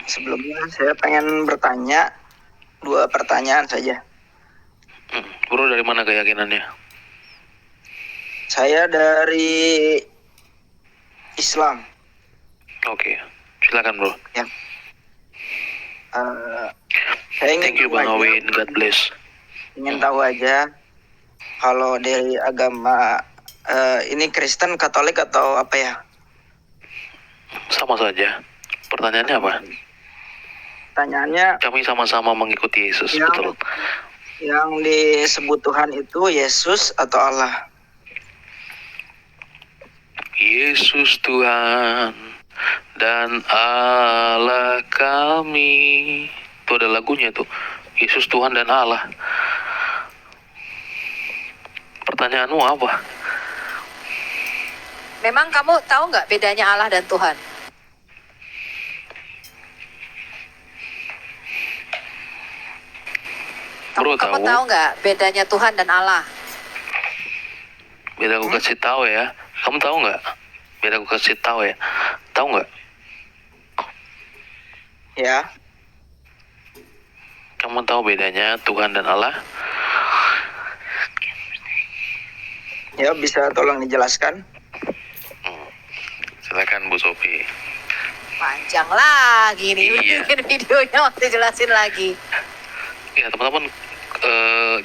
Sebelumnya saya pengen bertanya 2 pertanyaan saja. Bro, dari mana keyakinannya? Saya dari Islam. Oke, silakan bro. Ya. Saya ingin Thank you Bang Awin, God bless. ingin tahu aja kalau dari agama ini Kristen, Katolik atau apa ya? Sama saja. Pertanyaannya apa? Pertanyaannya, Kami sama-sama mengikuti Yesus, betul. yang disebut Tuhan itu Yesus atau Allah? Yesus Tuhan dan Allah kami. Itu ada lagunya tuh. Yesus Tuhan dan Allah. Pertanyaanmu apa? Memang kamu tahu nggak bedanya Allah dan Tuhan? Bro, Kamu tahu nggak bedanya Tuhan dan Allah? Biar aku kasih tahu ya. Kamu tahu nggak? Biar aku kasih tahu ya. Tahu nggak? Ya. Kamu tahu bedanya Tuhan dan Allah? Ya, bisa tolong dijelaskan? Silakan Bu Sofi. Panjang lagi nih, Iya. bikin videonya masih jelasin lagi. Ya teman-teman,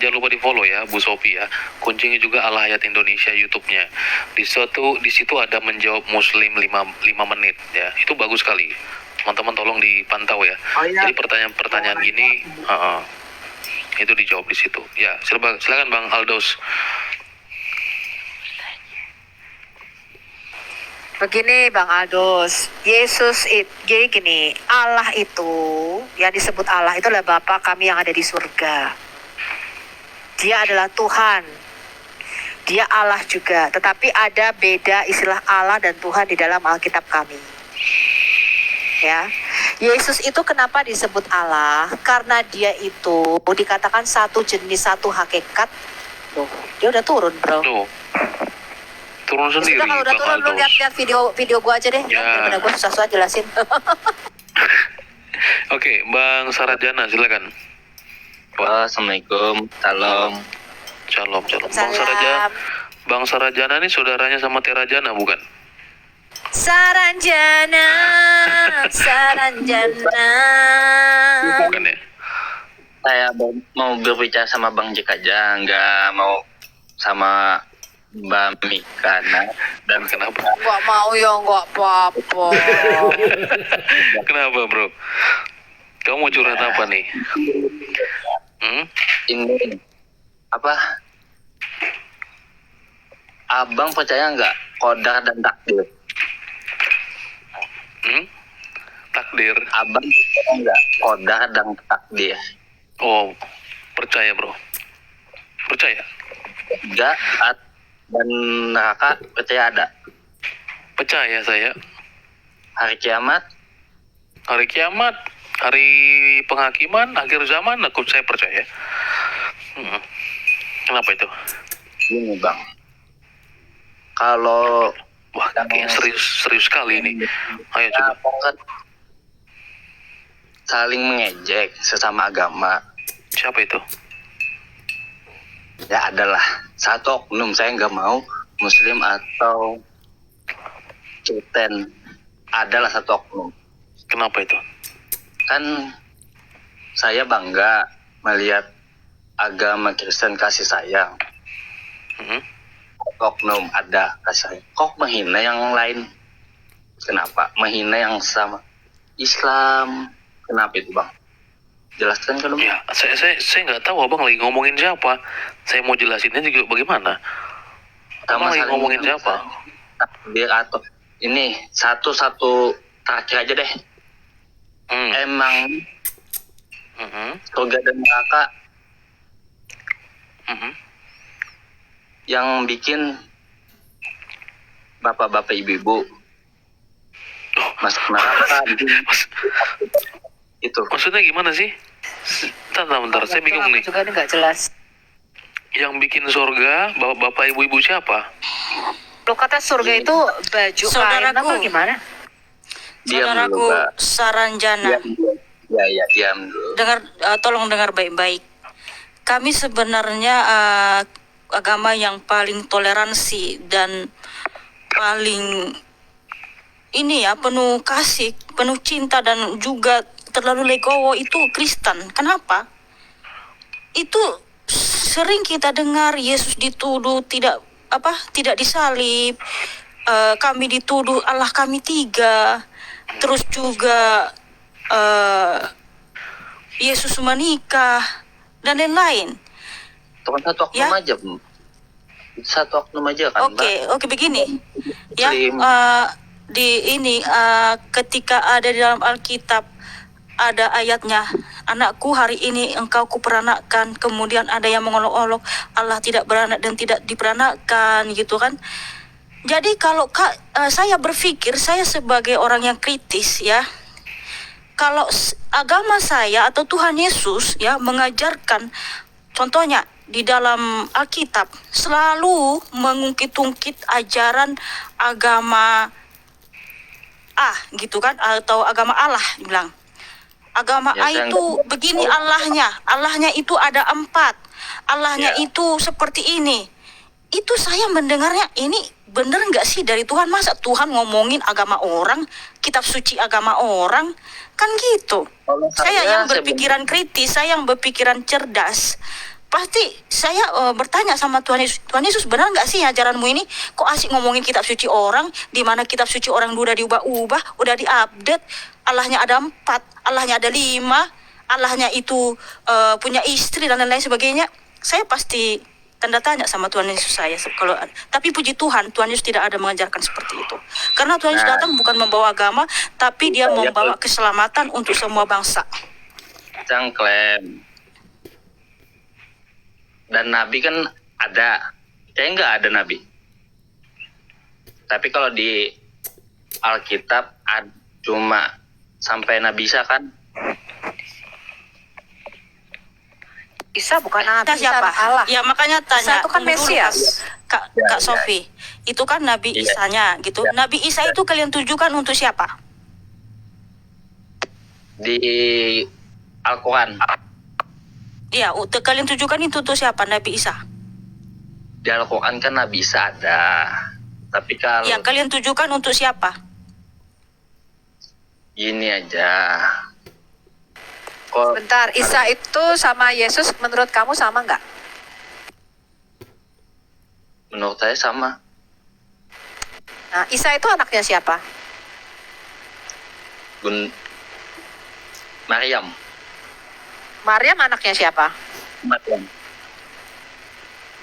jangan lupa di follow ya Bu Sofi ya. Kunjungi juga Al Hayat Indonesia YouTube-nya. Di situ ada menjawab Muslim 5 menit ya. Itu bagus sekali. Teman-teman tolong dipantau ya. Oh, iya. Jadi pertanyaan-pertanyaan gini, itu dijawab di situ. Ya, silakan Bang Aldos. Begini Bang Aldos, jadi gini, Allah itu, yang disebut Allah itu adalah Bapa kami yang ada di surga. Dia adalah Tuhan, Dia Allah juga, tetapi ada beda istilah Allah dan Tuhan di dalam Alkitab kami. Ya, Yesus itu kenapa disebut Allah? Karena Dia itu dikatakan satu jenis, satu hakikat. Loh, Dia udah turun bro. Tuh. Turun sendiri Sudah, kalau udah Bang turun lu Aldos. lihat video gua aja deh. Ya. Bener gue susah jelasin. Oke, Bang Sarajana silakan. Assalamualaikum, salam. Shalom. Bang Salam. Bang Sarajana ini saudaranya sama Terajana bukan? Saranjana. Bukan ya? Saya mau berbicara sama Bang Jek aja, nggak mau sama Mbak Mika. Dan kenapa? Gak mau ya, gak apa-apa. Kenapa bro? Kamu mau curhat apa nih? Ini apa? Abang percaya nggak qadar dan takdir? Takdir? Abang percaya nggak qadar dan takdir? Oh, percaya bro. Percaya? Enggak, dan neraka percaya ada? Percaya saya. Hari kiamat? Hari kiamat, hari penghakiman, akhir zaman, saya percaya. Kenapa itu? Ini Bang, kalau Wah, kayaknya serius sekali ini. Ayo coba. kan saling mengejek sesama agama. Siapa itu? Ya adalah satu oknum, saya nggak mau Muslim atau Kristen, adalah satu oknum. Kenapa itu? Kan saya bangga melihat agama Kristen kasih sayang. Oknum ada kasih sayang. Kok menghina yang lain? Kenapa? Menghina yang sama Islam? Kenapa itu Bang? Jelaskan kan Bang. Ya, saya nggak tahu abang lagi ngomongin siapa. Saya mau jelasinnya juga bagaimana. Abang lagi ngomongin siapa? Biar atau ini satu terakhir aja deh. Emang surga dan neraka yang bikin bapak-bapak ibu-ibu masuk neraka itu. Maksudnya gimana sih? Bentar, saya bingung nih. Juga ini nggak jelas. Yang bikin surga bapak ibu-ibu siapa? Lo kata surga itu baju kain apa gimana? Diam dulu, Saudaraku Mbak. Saranjana, Diam dulu. Ya, diam dulu. tolong dengar baik-baik. Kami sebenarnya agama yang paling toleransi dan paling ini ya, penuh kasih, penuh cinta dan juga terlalu legowo itu Kristen. Kenapa? Itu sering kita dengar Yesus dituduh tidak disalib, kami dituduh Allah kami tiga, terus juga Yesus menikah dan lain-lain. Itu kan satu oknum Ya. aja, Bu. Satu oknum aja kan, Oke, begini. Ya, Muslim. ketika ada di dalam Alkitab ada ayatnya, anakku hari ini engkau kuperanakkan, kemudian ada yang mengolok-olok Allah tidak beranak dan tidak diperanakkan gitu kan. Jadi kalau saya berpikir, saya sebagai orang yang kritis ya, kalau agama saya atau Tuhan Yesus ya mengajarkan, contohnya di dalam Alkitab selalu mengungkit-ungkit ajaran agama gitu kan, atau agama Allah bilang. Agama Ya, A saya itu nggak- begini Allahnya itu ada 4, Allahnya Ya. itu seperti ini. Itu saya mendengarnya, ini bener nggak sih dari Tuhan? Masa Tuhan ngomongin agama orang, kitab suci agama orang, kan gitu. Kalau Saya yang saya berpikiran kritis, saya yang berpikiran cerdas, pasti saya bertanya sama Tuhan Yesus, Tuhan Yesus benar nggak sih ajaranmu ini? Kok asik ngomongin kitab suci orang, di mana kitab suci orang udah diubah-ubah, udah diupdate, Allahnya ada 4, Allahnya ada 5, Allahnya itu punya istri dan lain-lain sebagainya. Saya pasti tanda tanya sama Tuhan Yesus saya. Tapi puji Tuhan, Tuhan Yesus tidak ada mengajarkan seperti itu. Karena Tuhan Yesus Nah. datang bukan membawa agama, tapi dia membawa keselamatan untuk semua bangsa. Sang klaim. Dan Nabi kan ada. Kayak nggak ada Nabi. Tapi kalau di Alkitab cuma sampai Nabi Isa kan. Isa bukan nabi, Kita Isa siapa? anak Allah. Ya makanya tanya. Isa itu kan tunggu dulu, Mesias. Kak Ya, ya. Sofi. Itu kan Nabi Iya. Isanya gitu. Ya. Nabi Isa itu kalian tujukan untuk siapa? Di Al-Quran. Iya, kalian tujukan itu untuk siapa? Nabi Isa. Di Al-Quran kan Nabi Isa ada. Tapi kalau Ya, kalian tujukan untuk siapa? gini aja. Kok Bentar, Isa itu sama Yesus menurut kamu sama nggak? menurut saya sama. Nah, Isa itu anaknya siapa? Maryam. Maryam anaknya siapa? Maryam.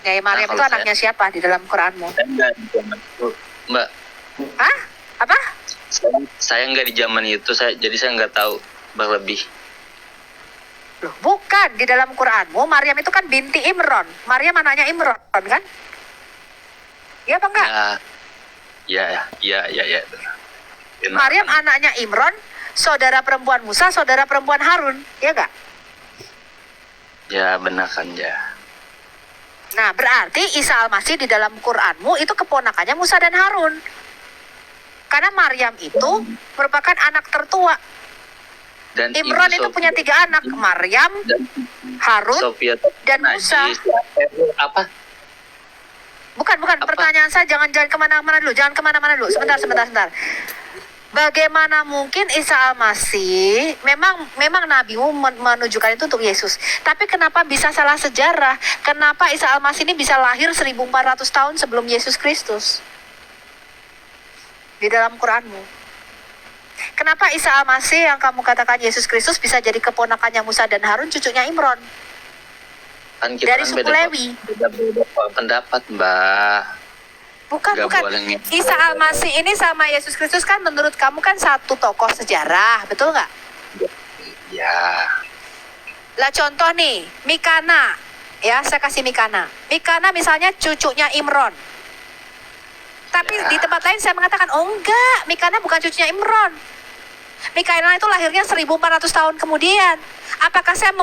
Nyai Maryam Nah, itu kalau anaknya siapa di dalam Quranmu? Saya nggak di zaman itu, Mbak. Hah? Apa? Saya nggak di zaman itu, jadi saya nggak tahu berlebih. Loh, bukan. Di dalam Quranmu, Maryam itu kan binti Imron. Maryam anaknya Imron, kan? Iya apa enggak? Ya. Benar. Maryam anaknya Imron, saudara perempuan Musa, saudara perempuan Harun. Iya enggak? Ya benar kan ya. Nah, berarti Isa Al-Masih di dalam Quranmu itu keponakannya Musa dan Harun. Karena Maryam itu merupakan anak tertua. Dan Imron Ibu itu Sophia- punya 3 anak, Maryam, dan Harun, Sophia dan Musa. apa? Bukan. Apa? Pertanyaan saya jangan kemana-mana dulu. Jangan kemana-mana dulu. Sebentar. Bagaimana mungkin Isa Al-Masih memang nabimu menunjukkan itu untuk Yesus. Tapi kenapa bisa salah sejarah? Kenapa Isa Al-Masih ini bisa lahir 1400 tahun sebelum Yesus Kristus? Di dalam Quranmu. Kenapa Isa Al-Masih yang kamu katakan Yesus Kristus bisa jadi keponakannya Musa dan Harun, cucunya Imron? Kan kita Dari kan suku Lewi. beda pendapat, Mbak. Bukan. Nggak boleh ngomong. Isa Al-Masih ini sama Yesus Kristus kan menurut kamu kan satu tokoh sejarah, betul nggak? Ya. Lah contoh nih, Mikana. Ya, saya kasih Mikana. Mikana misalnya cucunya Imron. Tapi Ya. di tempat lain saya mengatakan, oh enggak, Mikana bukan cucunya Imron. Mikana itu lahirnya 1400 tahun kemudian. Apakah saya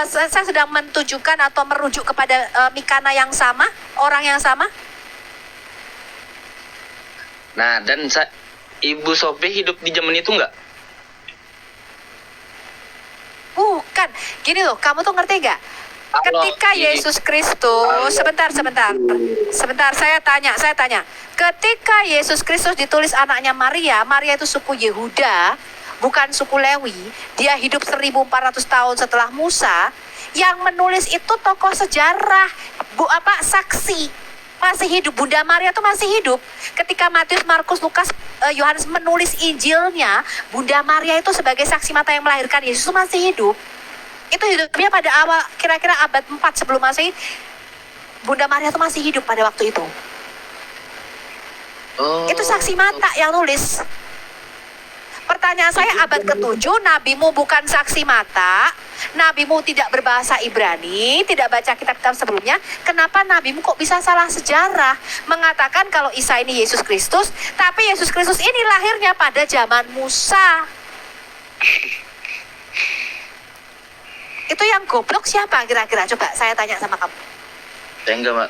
saya sedang mentujukan atau merujuk kepada Mikana yang sama, orang yang sama? Nah, dan Ibu Sophie hidup di zaman itu nggak? Bukan. Gini loh, kamu tuh ngerti nggak? Kalau Ketika ini- Yesus Kristus, sebentar, saya tanya. Ketika Yesus Kristus ditulis anaknya Maria, Maria itu suku Yehuda, bukan suku Lewi. Dia hidup 1400 tahun setelah Musa. Yang menulis itu tokoh sejarah, saksi. Masih hidup, Bunda Maria itu masih hidup. Ketika Matius, Markus, Lukas, Yohanes menulis Injilnya, Bunda Maria itu sebagai saksi mata yang melahirkan Yesus itu masih hidup. Itu hidupnya pada awal, kira-kira abad 4 sebelum Masehi. Bunda Maria itu masih hidup pada waktu itu. Oh, Itu saksi mata yang nulis. Pertanyaan saya, abad ke-7, nabimu bukan saksi mata, nabimu tidak berbahasa Ibrani, tidak baca kitab-kitab sebelumnya, kenapa nabimu kok bisa salah sejarah? Mengatakan kalau Isa ini Yesus Kristus, tapi Yesus Kristus ini lahirnya pada zaman Musa. Itu yang goblok siapa kira-kira? Coba saya tanya sama kamu.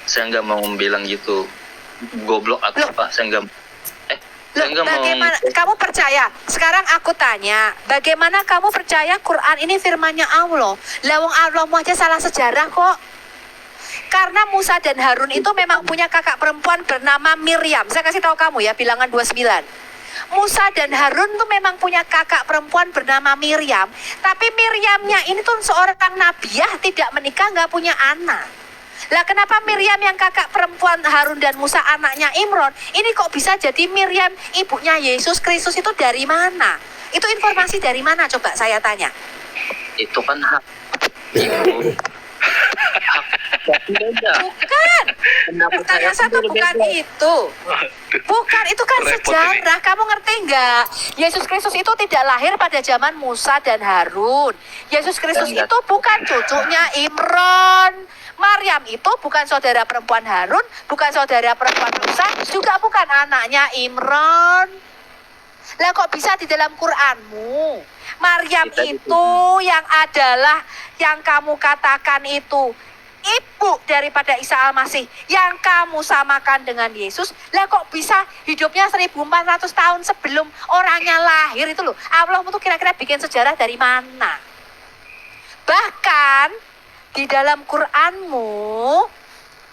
Saya nggak mau bilang gitu. Goblok atau Loh. apa? Saya Loh, nggak mau. bagaimana kamu percaya? Sekarang aku tanya, bagaimana kamu percaya Quran ini firman-Nya Allah? Lawang Allahmu aja salah sejarah kok. Karena Musa dan Harun itu memang punya kakak perempuan bernama Miriam. Saya kasih tahu kamu ya, bilangan 29. Musa dan Harun tuh memang punya kakak perempuan bernama Miriam. Tapi Miriamnya ini tuh seorang nabiah, tidak menikah, nggak punya anak. Lah kenapa Miriam yang kakak perempuan Harun dan Musa anaknya Imron, ini kok bisa jadi Miriam ibunya Yesus Kristus itu dari mana? Itu informasi dari mana coba saya tanya? Itu kan hak ibu. Hak beda. Bukan. Pertanyaan saya tuh bukan itu. Bukan, itu kan Repot sejarah. Kamu ngerti nggak? Yesus Kristus itu tidak lahir pada zaman Musa dan Harun. Yesus Kristus Enggak. itu bukan cucunya Imron. Maryam itu bukan saudara perempuan Harun, bukan saudara perempuan Musa, juga bukan anaknya Imron. Lah kok bisa di dalam Qur'anmu? Maryam Kita itu yang adalah yang kamu katakan itu ibu daripada Isa Al-Masih yang kamu samakan dengan Yesus. Lah kok bisa hidupnya 1400 tahun sebelum orangnya lahir itu loh. Allah itu kira-kira bikin sejarah dari mana? Bahkan di dalam Qur'anmu,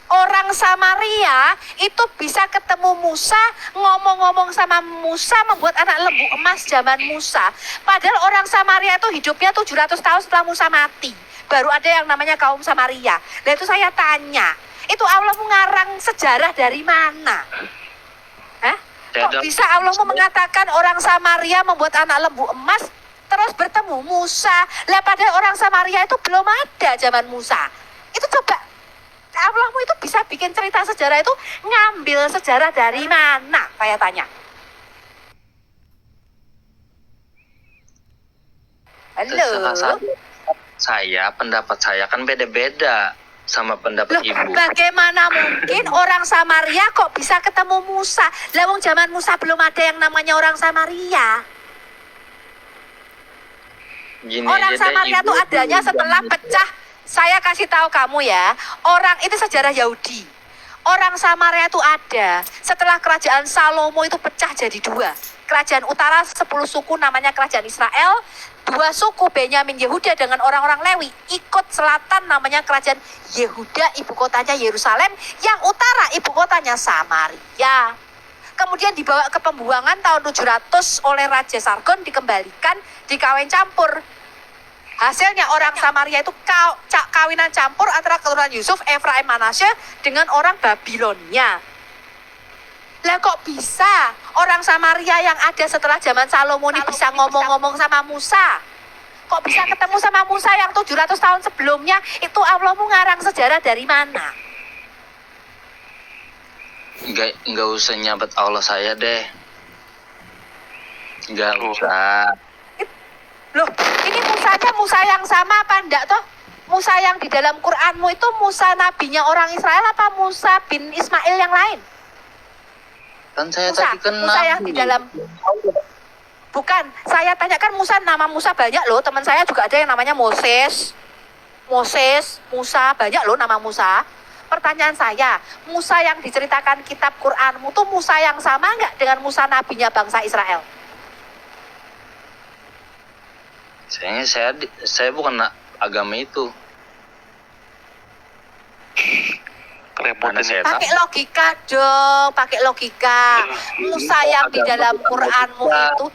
orang Samaria itu bisa ketemu Musa, ngomong-ngomong sama Musa, membuat anak lembu emas zaman Musa. Padahal orang Samaria itu hidupnya 700 tahun setelah Musa mati. Baru ada yang namanya kaum Samaria. Nah itu saya tanya, itu Allah mengarang sejarah dari mana? Hah? Kok bisa Allah mengatakan orang Samaria membuat anak lembu emas, terus bertemu Musa? Lah padahal orang Samaria itu belum ada zaman Musa. Itu coba, Allahmu itu bisa bikin cerita sejarah itu ngambil sejarah dari mana? Saya tanya. Halo. Pendapat saya kan beda-beda sama pendapat Loh, ibu. bagaimana mungkin orang Samaria kok bisa ketemu Musa? Lah wong zaman Musa belum ada yang namanya orang Samaria. Gini Orang aja deh, Samaria Ibu. itu adanya setelah pecah. Saya kasih tahu kamu ya, orang itu sejarah Yahudi. Orang Samaria itu ada setelah kerajaan Salomo itu pecah jadi dua. Kerajaan utara 10 suku namanya kerajaan Israel, 2 suku Benyamin Yehuda dengan orang-orang Lewi ikut selatan namanya kerajaan Yehuda, ibu kotanya Yerusalem, yang utara ibu kotanya Samaria. Kemudian dibawa ke pembuangan tahun 700 oleh Raja Sargon, dikembalikan, dikawin campur. Hasilnya orang Samaria itu kawinan campur antara keturunan Yusuf, Efraim, Manasye dengan orang Babilonia. Lah kok bisa orang Samaria yang ada setelah zaman Salomo ini bisa ngomong-ngomong sama Musa? Kok bisa ketemu sama Musa yang 700 tahun sebelumnya? Itu Allah ngarang sejarah dari mana? Nggak usah nyabet Allah saya deh. Nggak Oh. usah. Loh, ini Musanya Musa yang sama apa enggak toh? Musa yang di dalam Qur'anmu itu Musa nabinya orang Israel apa Musa bin Ismail yang lain? Kan saya Musa, tadi kan Musa yang di dalam. Bukan, saya tanyakan Musa, nama Musa banyak loh. Teman saya juga ada yang namanya Moses, Musa, banyak loh nama Musa. pertanyaan saya, Musa yang diceritakan kitab Quranmu tuh Musa yang sama nggak dengan Musa nabinya bangsa Israel? Saya bukan agama itu. Kerepotan Mana saya ya. tahu. Pakai logika dong, pakai logika. Musa yang di dalam Quranmu itu,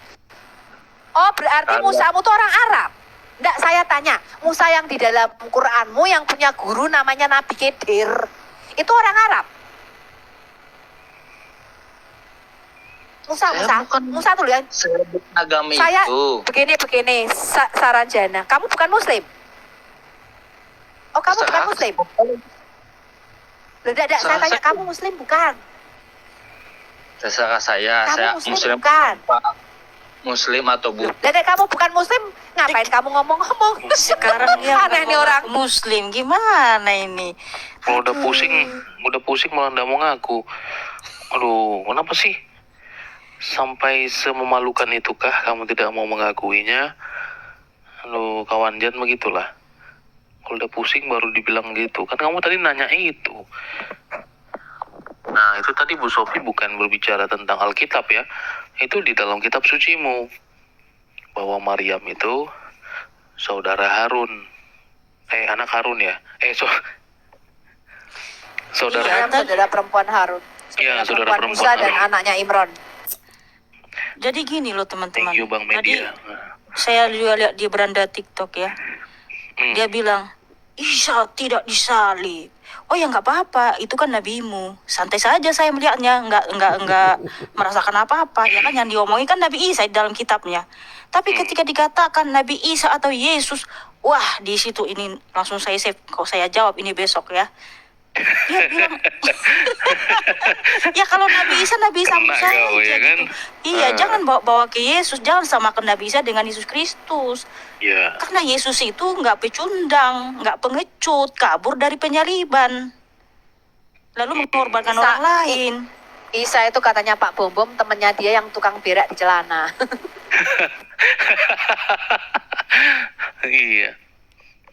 oh berarti Musamu tuh orang Arab? Enggak, saya tanya, Musa yang di dalam Quranmu yang punya guru namanya Nabi Khidir, itu orang Arab? Musa tuh ya. Saya bukan agama Saya itu. begini Saranjana, kamu bukan Muslim? Oh kamu bukan Muslim? Tidak, saya tanya kamu Muslim bukan? Terserah saya. Kamu Saya Muslim bukan? Muslim atau bukan? Dedek kamu bukan Muslim, ngapain kamu ngomong-ngomong? Sekarang dia aneh nih orang. Muslim, gimana ini? Kalau udah pusing malah nggak mau ngaku. Aduh, kenapa sih? Sampai sememalukan itukah kamu tidak mau mengakuinya? Aduh, kawan, jangan begitulah. Kalau udah pusing baru dibilang gitu. Kan kamu tadi nanya itu. Nah, itu tadi Bu Sofi bukan berbicara tentang Alkitab ya. Itu di dalam kitab sucimu. Bahwa Maryam itu saudara Harun. Anak Harun ya. Saudara. Iya, saudara perempuan Harun. Iya, saudara perempuan Musa dan Harun. anaknya Imron. Jadi gini loh teman-teman. Thank you Bang Tadi Media. saya juga lihat di beranda TikTok ya. Dia bilang, Isa tidak disalib. Oh ya nggak apa-apa, itu kan nabimu. Santai saja saya melihatnya, nggak merasakan apa-apa. Ya kan yang diomongin kan Nabi Isa di dalam kitabnya. Tapi ketika dikatakan Nabi Isa atau Yesus, wah di situ ini langsung saya save. Kalau saya jawab ini besok ya. Dia bilang, ya kalau Nabi Isa Kena saja kau, ya kan? gitu. Iya, jangan bawa ke Yesus, jangan samakan Nabi Isa dengan Yesus Kristus. Ya. Karena Yesus itu nggak pecundang, nggak pengecut, kabur dari penyaliban, lalu mengorbankan orang lain. Isa itu katanya Pak Bom temennya dia yang tukang berak di celana. Iya.